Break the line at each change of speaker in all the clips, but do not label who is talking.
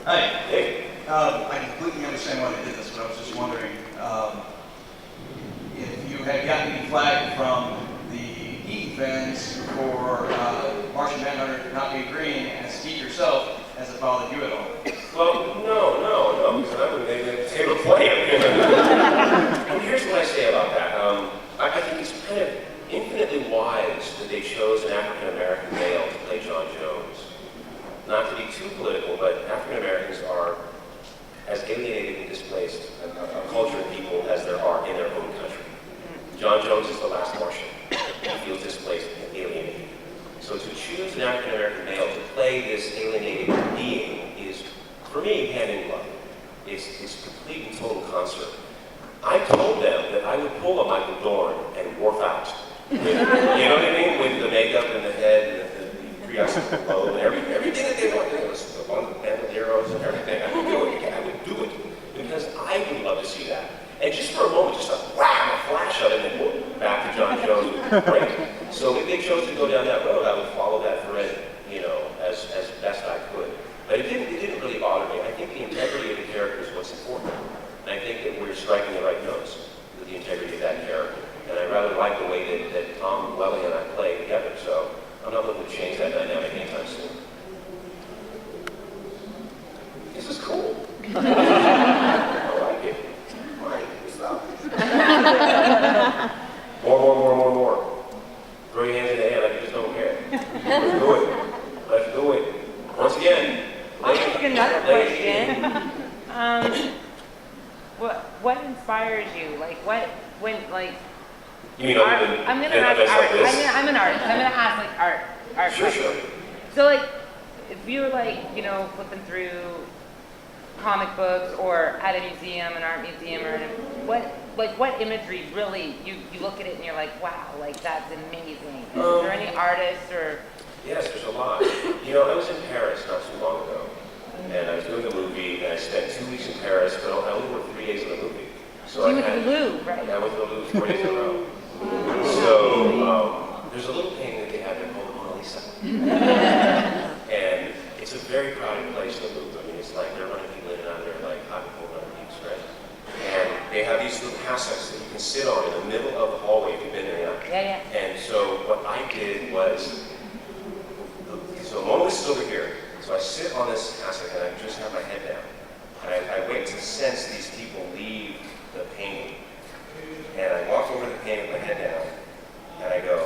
Hi.
Hey.
I completely understand why they did this, but I was just wondering if you had gotten any flag from the Heat fans for Martian Manhunter not being green, and Skeet yourself, has it bothered you at all?
Well, no, because I wouldn't they were playing. And here's what I say about that. I think it's kind of infinitely wise that they chose an African-American male to play John Jones. Not to be too political, but African Americans are as alienated and displaced a culture and people as there are in their own country. John Jones is the last Martian. He feels displaced and alienated. So to choose an African American male to play this alienated being is, for me, hand in glove. It's complete and total concert. I told them that I would pull a Michael Dorn and Worf out. You know what I mean? With the makeup and the head and the preoccupied low and everything that they want to do, the one bandoleros and everything. I would do it. I would do it because I would love to see that. And just for a moment, just a wham, a flash of it, and whoop, back to John Jones would be great. So if they chose to go down that road, I would follow that thread, as best I could. But it didn't really bother me. I think the integrity of the character is what's important. And I think that we're striking the right notes with the integrity of that character. And I rather like the way that Tom Welling and I play together. So I'm not looking to change that dynamic anytime soon. This is cool. I like it. All right, stop. More. Throw your hands in the air like you just don't care. Let's do it. Once again,
I'll ask another question. What inspires you?
You mean
I'm gonna ask art. I'm an artist. I'm gonna ask art.
Sure.
So if you were flipping through comic books or at a museum, an art museum, or what imagery really you look at it and you're like, wow, that's amazing. Is there any artists or?
Yes, there's a lot. I was in Paris not too long ago, and I was doing a movie, and I spent 2 weeks in Paris, but I only worked 3 days in the movie.
So you went to the Louvre, right?
Yeah, I went to the Louvre 4 days in a row. So there's a little painting that they have there called the Mona Lisa. And it's a very crowded place, the Louvre. I mean, it's like they're running people in and out of there like hot people running the express. And they have these little hassocks that you can sit on in the middle of the hallway if you've been there yet.
Yeah.
And so what I did was, so Mona Lisa's over here. So I sit on this hassock and I just have my head down. And I wait to sense these people leave the painting. And I walk over the painting with my head down, and I go,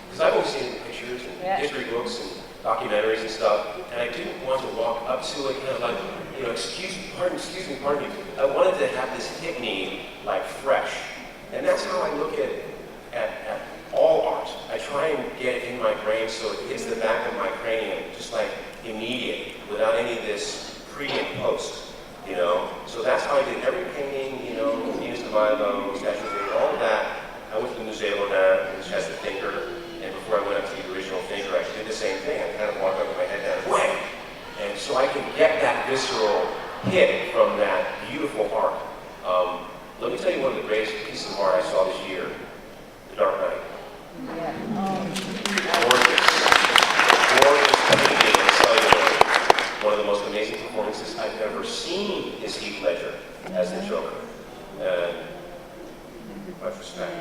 because I've always seen pictures and history books and documentaries and stuff, and I didn't want to walk up to it kind of like, excuse me. I wanted to have this hit me fresh. And that's how I look at all art. I try and get it in my brain so it hits the back of my cranium, just immediate, without any of this pre and post. So that's how I did every painting, Venus de Milo, Statue of Liberty, all of that. I went to the Musée Rodin, which has the thinker, and before I went up to the original thinker, I did the same thing. I kind of walked up with my head down, wham! And so I can get that visceral hit from that beautiful art. Let me tell you one of the greatest pieces of art I saw this year, The Dark Knight. Gorgeous painting in celluloid. One of the most amazing performances I've ever seen is Heath Ledger as the Joker. Much respect.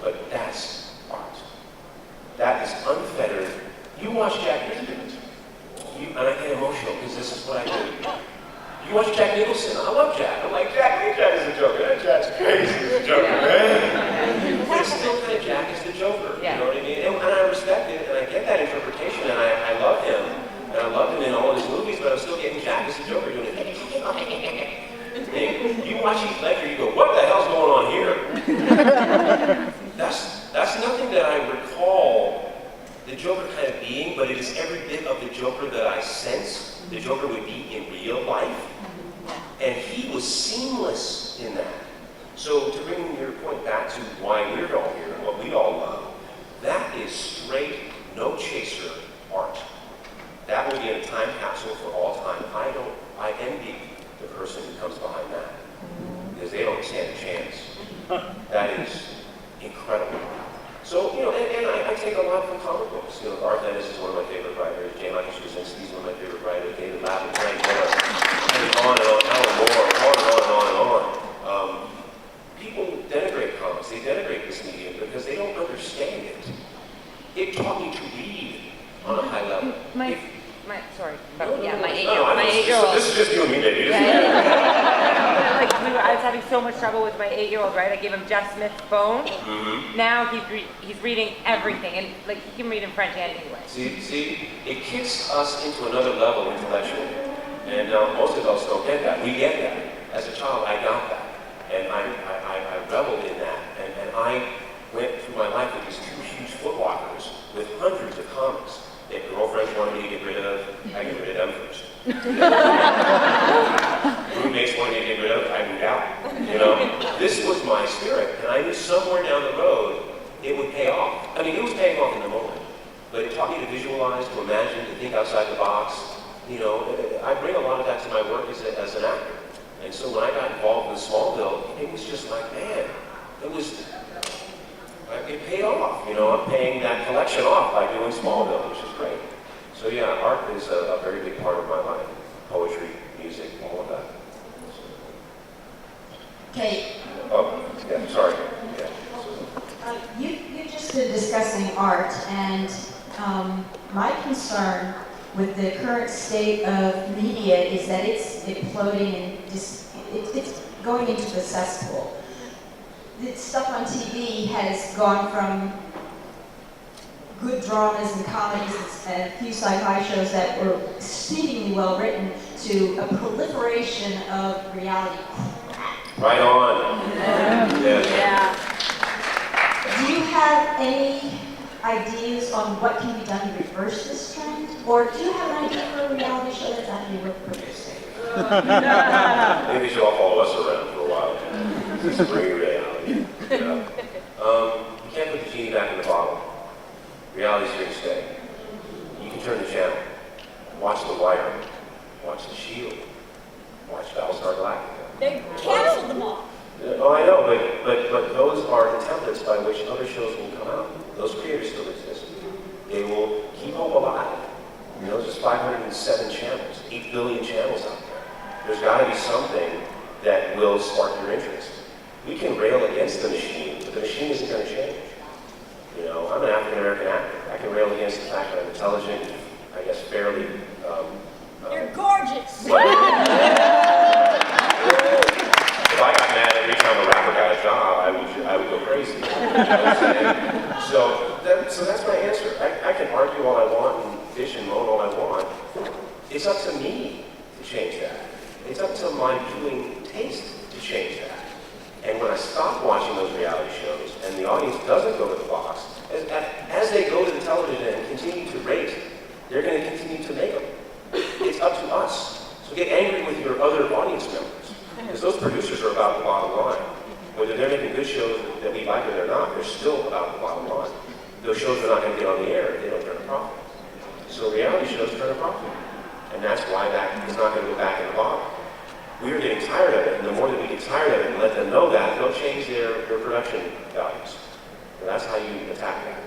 But that's art. That is unfettered. You watch Jack Nicholson, and I get emotional because this is what I do. You watch Jack Nicholson. I love Jack. I'm like, Jack is the Joker. That Jack's crazy as the Joker, man. But it's still kind of Jack is the Joker.
Yeah.
You know what I mean? And I respect it, and I get that interpretation, and I love him. And I loved him in all of his movies, but I'm still getting Jack as the Joker doing it. And you watch Heath Ledger, you go, what the hell's going on here? That's nothing that I recall the Joker kind of being, but it is every bit of the Joker that I sense the Joker would be in real life. And he was seamless in that. So to bring your point back to why we're all here and what we all love, that is straight, no chaser art. That will be in a time capsule for all time. I envy the person who comes behind that because they don't stand a chance. That is incredible. So, and I take a lot from comic books. Garth Ennis is one of my favorite writers. J. Michael Straczynski is one of my favorite writers. David Lapham, Frank Miller, and on and on, Alan Moore, on and on and on and on. People denigrate comics. They denigrate this medium because they don't understand it. It taught me to read on a high level.
My 8-year-old.
No,
My 8-year-old.
This is just you and me, baby.
I was having so much trouble with my 8-year-old, right? I gave him Jeff Smith's Bone.
Mm-hmm.
Now he's reading everything, and like he can read in French and English.
See, it kicks us into another level intellectually, and most of us don't get that. We get that. As a child, I got that, and I reveled in that, and I went through my life with these two huge footlockers with hundreds of comics that girlfriends wanted me to get rid of. I get rid of them first. Roommates wanted me to get rid of. I moved out. This was my spirit, and I knew somewhere down the road it would pay off. I mean, it was paying off in the moment, but it taught me to visualize, to imagine, to think outside the box. I bring a lot of that to my work as an actor. And so when I got involved with Smallville, it was just like, man, it paid off. I'm paying that collection off by doing Smallville, which is great. So yeah, art is a very big part of my life. Poetry, music, all of that.
Okay,
Oh, yeah, sorry. Yeah.
you just been discussing art, and my concern with the current state of media is that it's imploding and it's going into the cesspool. The stuff on TV has gone from good dramas and comedies and a few sci-fi shows that were exceedingly well written to a proliferation of reality crap.
Right on. Yeah.
Do you have any ideas on what can be done to reverse this trend? Or do you have an idea for a reality show that's actually worth producing?
Maybe you should all follow us around for a while. This is bringing reality. You can't put the genie back in the bottle. Reality's here to stay. You can turn the channel. Watch The Wire. Watch The Shield. Watch Battlestar Galactica.
They canceled them all.
Oh, I know, but those are the templates by which other shows will come out. Those creators still exist. They will keep hope alive. There's 507 channels, 8 billion channels out there. There's got to be something that will spark your interest. We can rail against the machine, but the machine isn't going to change. I'm an African-American actor. I can rail against the fact that I'm intelligent, I guess fairly...
You're gorgeous.
If I got mad every time a rapper got a job, I would go crazy. So that's my answer. I can argue all I want and fish and moan all I want. It's up to me to change that. It's up to my viewing taste to change that. And when I stop watching those reality shows and the audience doesn't go to the box, as they go to the television and continue to rate, they're going to continue to make them. It's up to us. So get angry with your other audience members. Because those producers are about the bottom line. Whether they're making good shows that we like or they're not, they're still about the bottom line. Those shows are not going to get on the air if they don't turn a profit. So reality shows turn a profit. And that's why that is not going to go back in the bottom. We are getting tired of it, and the more that we get tired of it and let them know that, they'll change their production values. And that's how you attack that.